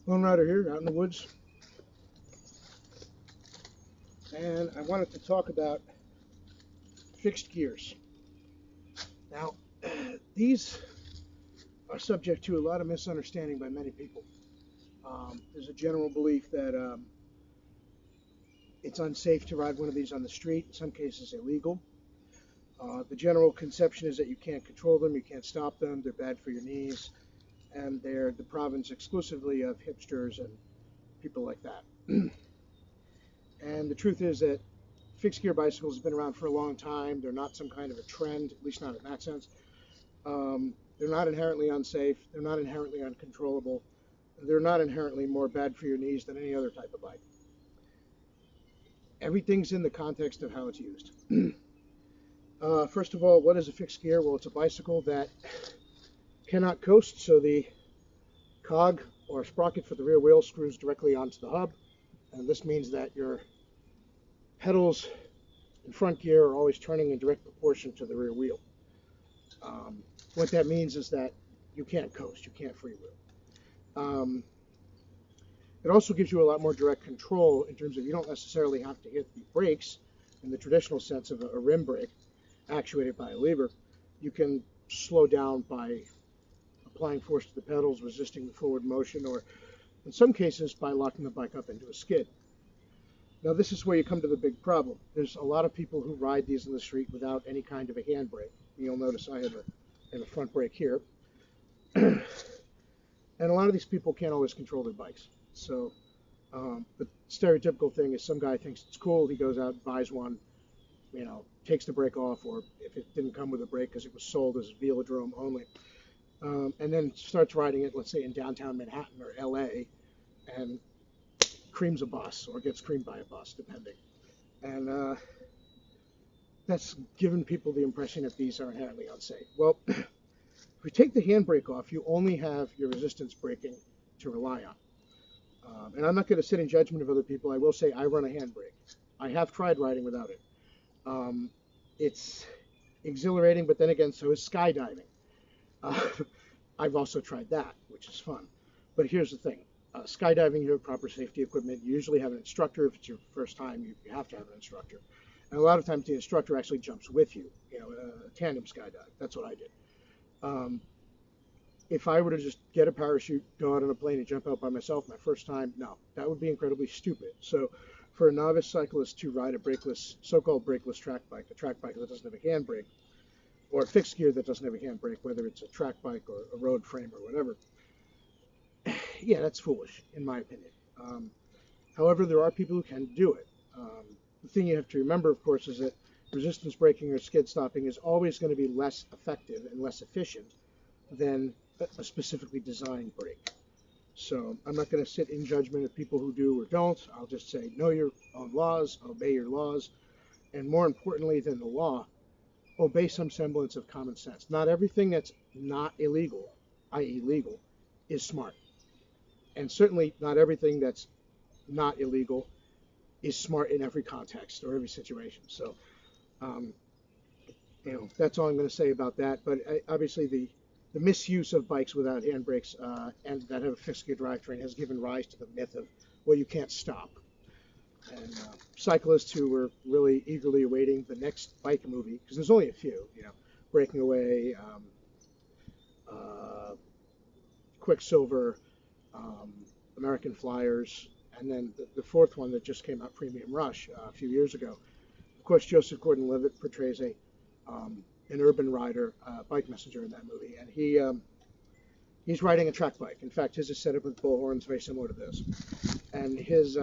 Lone Rider here, out in the woods, and I wanted to talk about fixed gears. Now, these are subject to a lot of misunderstanding by many people. There's a general belief that it's unsafe to ride one of these on the street, in some cases illegal. The general conception is that you can't control them, you can't stop them, they're bad for your knees, and they're the province exclusively of hipsters and people like that. And the truth is that fixed gear bicycles have been around for a long time. They're not some kind of a trend, at least not in that sense. They're not inherently unsafe. They're not inherently uncontrollable. They're not inherently more bad for your knees than any other type of bike. Everything's in the context of how it's used. First of all, what is a fixed gear? Well, it's a bicycle that cannot coast, so the cog or sprocket for the rear wheel screws directly onto the hub. And this means that your pedals in front gear are always turning in direct proportion to the rear wheel. What that means is that you can't coast, you can't freewheel. It also gives you a lot more direct control in terms of you don't necessarily have to hit the brakes in the traditional sense of a rim brake actuated by a lever. You can slow down by applying force to the pedals, resisting the forward motion, or in some cases by locking the bike up into a skid. Now this is where you come to the big problem. There's a lot of people who ride these in the street without any kind of a handbrake. You'll notice I have a front brake here. And a lot of these people can't always control their bikes. So the stereotypical thing is some guy thinks it's cool, he goes out and buys one, takes the brake off, or if it didn't come with a brake because it was sold as velodrome only, and then starts riding it, let's say in downtown Manhattan or LA, and creams a bus or gets creamed by a bus, depending. And that's given people the impression that these are inherently unsafe. Well, if we take the handbrake off, you only have your resistance braking to rely on. And I'm not going to sit in judgment of other people. I will say I run a handbrake. I have tried riding without it. It's exhilarating, but then again, so is skydiving. I've also tried that, which is fun. But here's the thing. Skydiving, you have proper safety equipment. You usually have an instructor. If it's your first time, you have to have an instructor. And a lot of times the instructor actually jumps with you, a tandem skydive. That's what I did. If I were to just get a parachute, go out on a plane and jump out by myself my first time, no, that would be incredibly stupid. So for a novice cyclist to ride a brakeless, so-called brakeless track bike, a track bike that doesn't have a handbrake, or a fixed gear that doesn't have a handbrake, whether it's a track bike or a road frame or whatever, yeah, that's foolish, in my opinion. However, there are people who can do it. The thing you have to remember, of course, is that resistance braking or skid stopping is always going to be less effective and less efficient than a specifically designed brake. So I'm not going to sit in judgment of people who do or don't. I'll just say know your own laws, obey your laws, and more importantly than the law, obey some semblance of common sense. Not everything that's not illegal, i.e. legal, is smart. And certainly not everything that's not illegal is smart in every context or every situation. So, that's all I'm going to say about that. But obviously the misuse of bikes without handbrakes and that have a fixed gear drivetrain has given rise to the myth of, well, you can't stop. And cyclists who were really eagerly awaiting the next bike movie, because there's only a few, Breaking Away, Quicksilver, American Flyers, and then the fourth one that just came out, Premium Rush, a few years ago. Of course, Joseph Gordon-Levitt portrays an urban rider, bike messenger in that movie, and he's riding a track bike. In fact, his is set up with bull horns, very similar to this, and his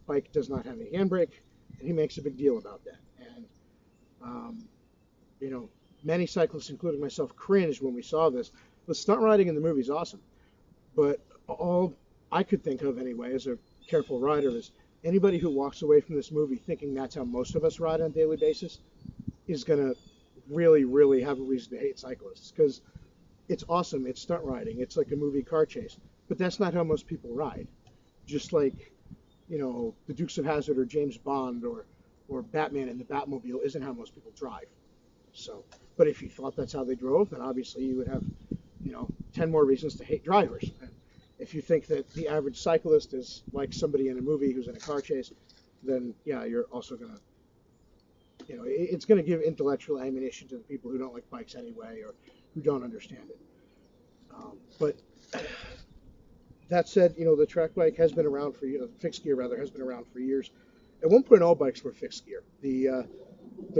bike does not have a handbrake, and he makes a big deal about that. And many cyclists, including myself, cringed when we saw this. The stunt riding in the movie is awesome, but all I could think of anyway as a careful rider is anybody who walks away from this movie thinking that's how most of us ride on a daily basis is going to really, really have a reason to hate cyclists, because it's awesome. It's stunt riding. It's like a movie car chase, but that's not how most people ride. Just like, the Dukes of Hazzard or James Bond or Batman in the Batmobile isn't how most people drive. So, but if you thought that's how they drove, then obviously you would have, 10 more reasons to hate drivers. And If you think that the average cyclist is like somebody in a movie who's in a car chase, then yeah, you're also going to, it's going to give intellectual ammunition to the people who don't like bikes anyway or who don't understand it. But that said, the track bike has been around for, fixed gear rather, has been around for years. At one point, all bikes were fixed gear. The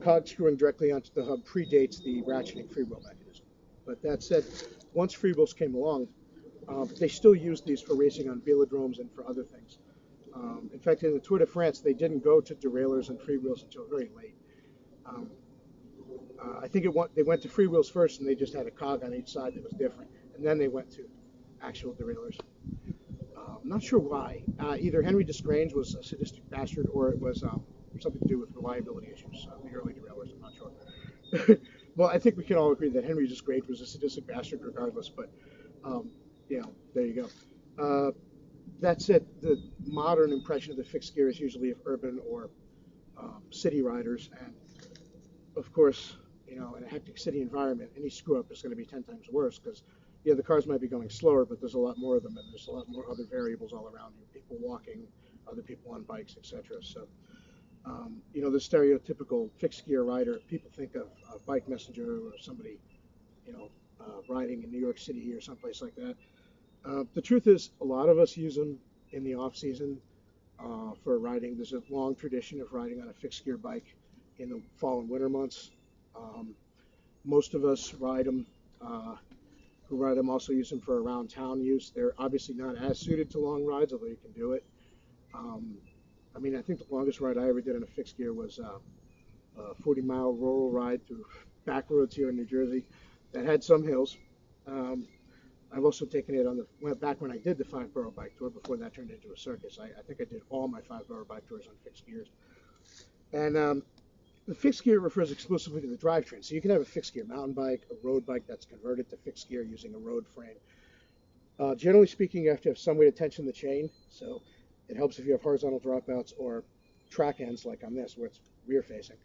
cog screwing directly onto the hub predates the ratcheting freewheel mechanism. But that said, once freewheels came along, they still used these for racing on velodromes and for other things. In fact, in the Tour de France, they didn't go to derailleurs and freewheels until very late. I think they went to freewheels first, and they just had a cog on each side that was different, and then they went to actual derailleurs. I'm not sure why. Either Henry Desgrange was a sadistic bastard, or it was something to do with reliability issues. The early derailleurs, I'm not sure. Well, I think we can all agree that Henry Desgrange was a sadistic bastard regardless, but there you go. That said, the modern impression of the fixed gear is usually of urban or city riders, and of course, in a hectic city environment, any screw up is going to be 10 times worse because, the cars might be going slower, but there's a lot more of them, and there's a lot more other variables all around you, people walking, other people on bikes, etc. So, the stereotypical fixed gear rider, people think of a bike messenger or somebody, riding in New York City or someplace like that. The truth is, a lot of us use them in the off season for riding. There's a long tradition of riding on a fixed gear bike in the fall and winter months. Most of us ride them. Who ride them also use them for around town use. They're obviously not as suited to long rides, although you can do it. I think the longest ride I ever did on a fixed gear was a 40-mile rural ride through back roads here in New Jersey that had some hills. I've also taken it back when I did the 5-borough bike tour, before that turned into a circus. I think I did all my 5-borough bike tours on fixed gears. And the fixed gear refers exclusively to the drivetrain. So you can have a fixed gear mountain bike, a road bike that's converted to fixed gear using a road frame. Generally speaking, you have to have some way to tension the chain. So it helps if you have horizontal dropouts or track ends like on this, where it's rear facing.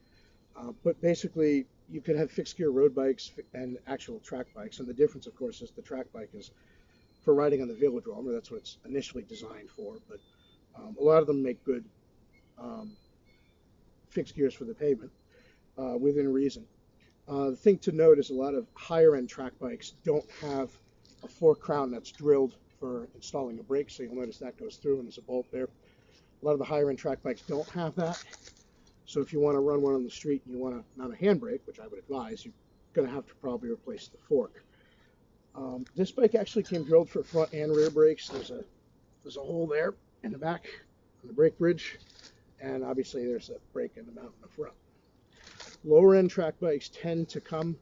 But basically, you could have fixed gear road bikes and actual track bikes. And the difference, of course, is the track bike is for riding on the velodrome, or that's what it's initially designed for. But a lot of them make good fixed gears for the pavement within reason. The thing to note is a lot of higher end track bikes don't have a fork crown that's drilled for installing a brake, so you'll notice that goes through and there's a bolt there. A lot of the higher end track bikes don't have that, so if you want to run one on the street and you want to mount a handbrake, which I would advise, you're going to have to probably replace the fork. This bike actually came drilled for front and rear brakes. There's a hole there in the back on the brake bridge, and obviously there's a brake in the mount in the front. Lower end track bikes tend to come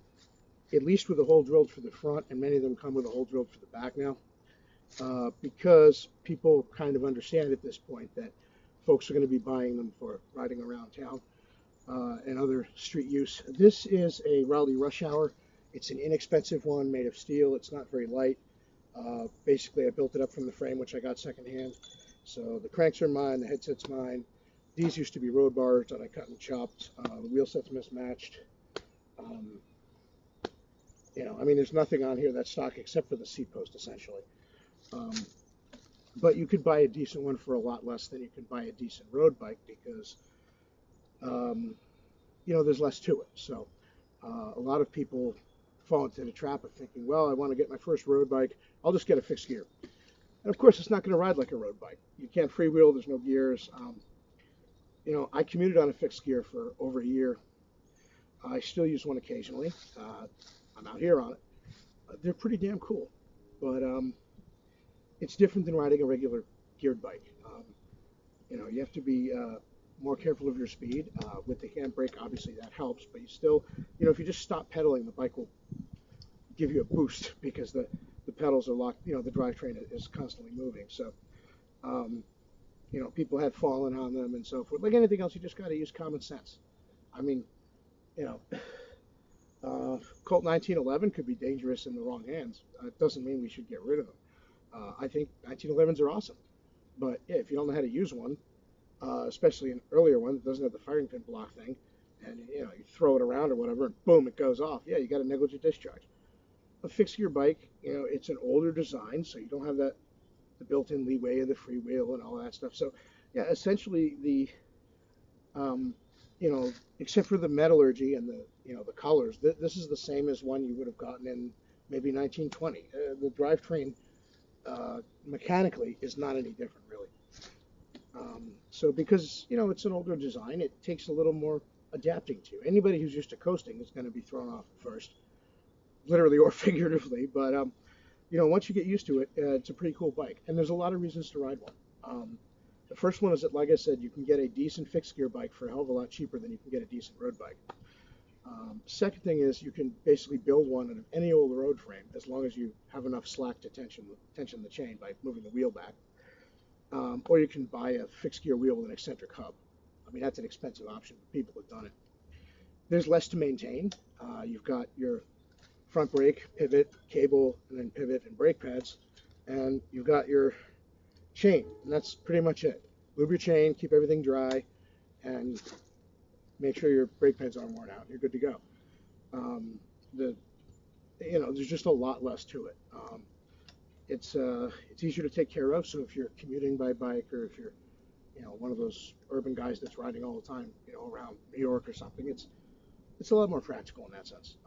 at least with a hole drilled for the front, and many of them come with a hole drilled for the back now, because people kind of understand at this point that folks are going to be buying them for riding around town and other street use. This is a Raleigh Rush Hour. It's an inexpensive one made of steel. It's not very light. Basically, I built it up from the frame, which I got secondhand. So the cranks are mine, the headset's mine. These used to be road bars that I cut and chopped. The wheel set's mismatched. There's nothing on here that's stock except for the seat post, essentially. But you could buy a decent one for a lot less than you could buy a decent road bike because, there's less to it. So a lot of people fall into the trap of thinking, well, I want to get my first road bike. I'll just get a fixed gear. And of course, it's not going to ride like a road bike. You can't freewheel. There's no gears. I commuted on a fixed gear for over a year. I still use one occasionally. I'm out here on it. They're pretty damn cool. But it's different than riding a regular geared bike. You have to be more careful of your speed. With the handbrake, obviously that helps. But you still, if you just stop pedaling, the bike will give you a boost because the pedals are locked. The drivetrain is constantly moving. So, people had fallen on them and so forth. Like anything else, you just got to use common sense. Colt 1911 could be dangerous in the wrong hands. It doesn't mean we should get rid of them. I think 1911s are awesome. But yeah, if you don't know how to use one, especially an earlier one that doesn't have the firing pin block thing, and you throw it around or whatever, and boom, it goes off. Yeah, you got a negligent discharge. A fixed gear bike, it's an older design, so you don't have that the built-in leeway of the freewheel and all that stuff. So yeah, essentially the you know, except for the metallurgy and the the colors, this is the same as one you would have gotten in maybe 1920. The drivetrain mechanically is not any different really. So because it's an older design, it takes a little more adapting to. Anybody who's used to coasting is going to be thrown off at first, literally or figuratively. But once you get used to it, it's a pretty cool bike, and there's a lot of reasons to ride one. The first one is that, like I said, you can get a decent fixed gear bike for a hell of a lot cheaper than you can get a decent road bike. Second thing is you can basically build one in any old road frame as long as you have enough slack to tension the chain by moving the wheel back. Or you can buy a fixed gear wheel with an eccentric hub. I mean, that's an expensive option, but people have done it. There's less to maintain. You've got your front brake, pivot, cable, and then pivot and brake pads, and you've got your chain, and that's pretty much it. Lube your chain, keep everything dry, and make sure your brake pads aren't worn out. You're good to go. There's just a lot less to it. It's easier to take care of. So if you're commuting by bike, or if you're one of those urban guys that's riding all the time, around New York or something, it's a lot more practical in that sense.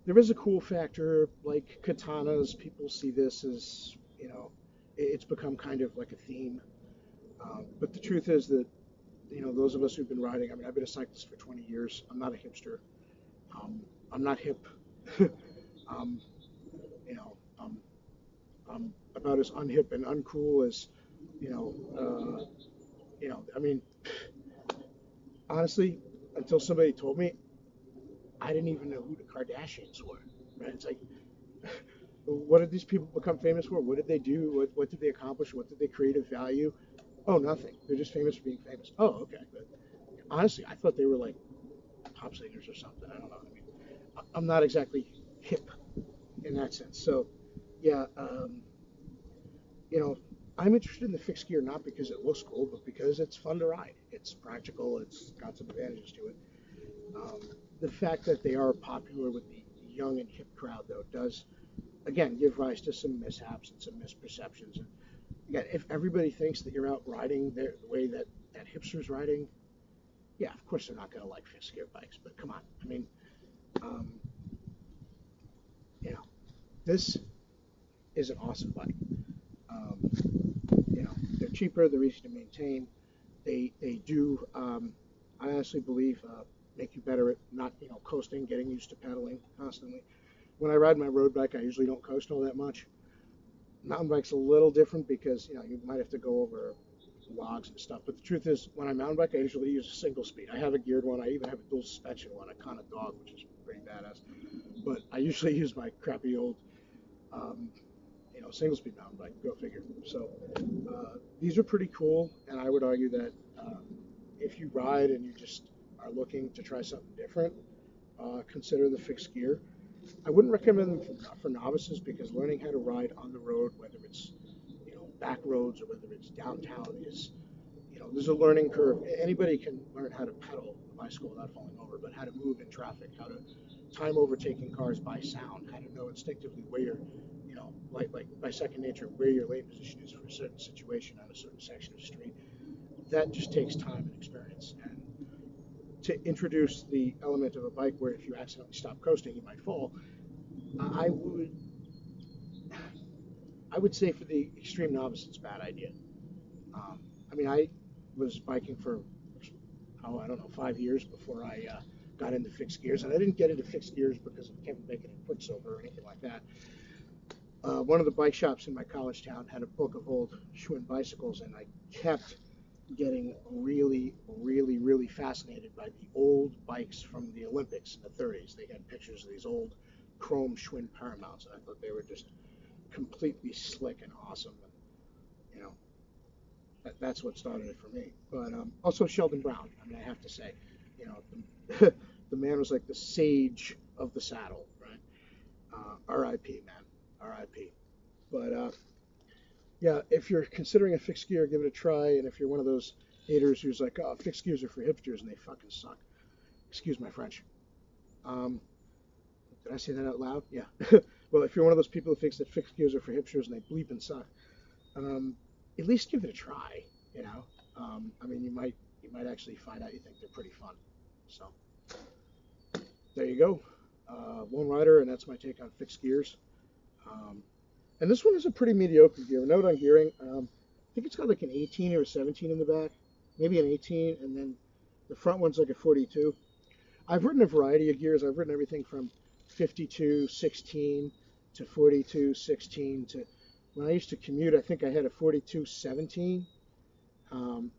There is a cool factor, like katanas. People see this as it's become kind of like a theme. But the truth is that those of us who've been riding. I mean, I've been a cyclist for 20 years. I'm not a hipster. I'm not hip. um, you know, I'm about as unhip and uncool as I mean, honestly, until somebody told me, I didn't even know who the Kardashians were. Right? It's like, what did these people become famous for? What did they do? What did they accomplish? What did they create of value? Oh, nothing. They're just famous for being famous. Oh, okay. But honestly, I thought they were like pop singers or something. I don't know. I mean, I'm not exactly hip in that sense. So, yeah, I'm interested in the fixed gear not because it looks cool, but because it's fun to ride. It's practical. It's got some advantages to it. The fact that they are popular with the young and hip crowd, though, does, again, give rise to some mishaps and some misperceptions. And again, if everybody thinks that you're out riding the way that hipster's riding, yeah, of course they're not going to like fixed gear bikes. But come on, I mean, um, this is an awesome bike. Um, they're cheaper, they're easy to maintain. They do, I honestly believe, make you better at not coasting, getting used to pedaling constantly. When I ride my road bike, I usually don't coast all that much. Mountain bike's a little different because you might have to go over logs and stuff. But the truth is, when I mountain bike, I usually use a single speed. I have a geared one. I even have a dual suspension one, a Con Dog, which is pretty badass. But I usually use my crappy old, single speed mountain bike. Go figure. So these are pretty cool, and I would argue that if you ride and you just are looking to try something different, consider the fixed gear. I wouldn't recommend them for novices because learning how to ride on the road, whether it's back roads or whether it's downtown, is there's a learning curve. Anybody can learn how to pedal a bicycle without falling over, but how to move in traffic, how to time overtaking cars by sound, how to know instinctively where you're, like by second nature, where your lane position is for a certain situation on a certain section of street. That just takes time and experience. And to introduce the element of a bike where if you accidentally stop coasting, you might fall, I would say for the extreme novice, it's a bad idea. I mean, I was biking for, I don't know, 5 years before I got into fixed gears. And I didn't get into fixed gears because of Kevin Bacon and Quicksilver or anything like that. One of the bike shops in my college town had a book of old Schwinn bicycles, and I kept getting really, really, really fascinated by the old bikes from the Olympics in the 30s. They had pictures of these old chrome Schwinn Paramounts, and I thought they were just completely slick and awesome. And, that's what started it for me. But also Sheldon Brown. I mean, I have to say, the man was like the sage of the saddle, right? R.I.P. man, R.I.P. But yeah, if you're considering a fixed gear, give it a try. And if you're one of those haters who's like, oh, fixed gears are for hipsters and they fucking suck. Excuse my French. Did I say that out loud? Yeah. Well, if you're one of those people who thinks that fixed gears are for hipsters and they bleep and suck, at least give it a try. You know, I mean, you might actually find out you think they're pretty fun. So there you go, Lone Rider, and that's my take on fixed gears. Um, and this one is a pretty mediocre gear. Note on gearing, I think it's got like an 18 or a 17 in the back, maybe an 18, and then the front one's like a 42. I've ridden a variety of gears. I've ridden everything from 52 16 to 42 16 to when I used to commute, I think I had a 42 17.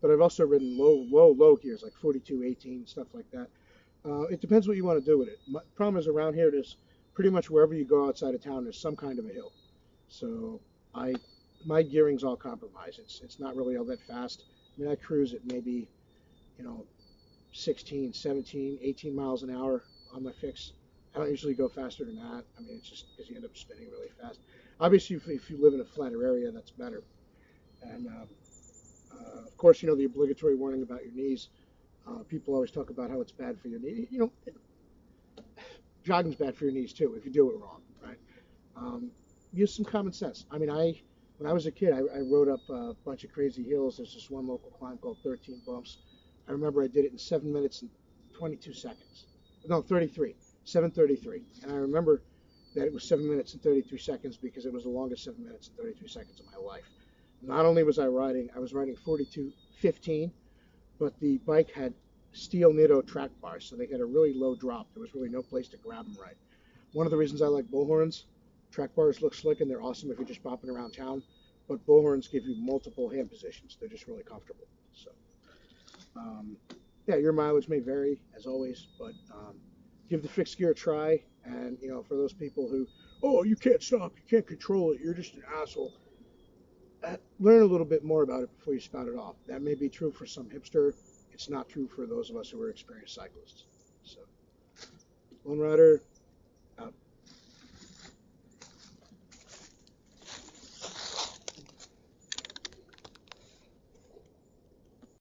But I've also ridden low gears like 42 18, stuff like that. It depends what you want to do with it. My problem is around here, there's pretty much wherever you go outside of town, there's some kind of a hill. So I my gearing's all compromised. It's not really all that fast. I mean, I cruise at maybe, you know, 16, 17, 18 miles an hour on my fix. I don't usually go faster than that. I mean, it's just because you end up spinning really fast. Obviously, if you live in a flatter area, that's better. And of course, you know the obligatory warning about your knees. People always talk about how it's bad for your knee. You know, jogging's bad for your knees too if you do it wrong, right? Um, Use some common sense. I mean, when I was a kid, I rode up a bunch of crazy hills. There's this one local climb called 13 Bumps. I remember I did it in 7 minutes and 22 seconds. No, 33, 7:33. And I remember that it was 7 minutes and 33 seconds because it was the longest 7 minutes and 33 seconds of my life. Not only was I was riding 42.15, but the bike had steel Nitto track bars, so they had a really low drop. There was really no place to grab them right. One of the reasons I like bullhorns, track bars look slick and they're awesome if you're just bopping around town, but bullhorns give you multiple hand positions. They're just really comfortable. So, yeah, your mileage may vary as always, but give the fixed gear a try. And you know, for those people who, oh, you can't stop, you can't control it, you're just an asshole. Learn a little bit more about it before you spout it off. That may be true for some hipster. It's not true for those of us who are experienced cyclists. So, Lone Rider,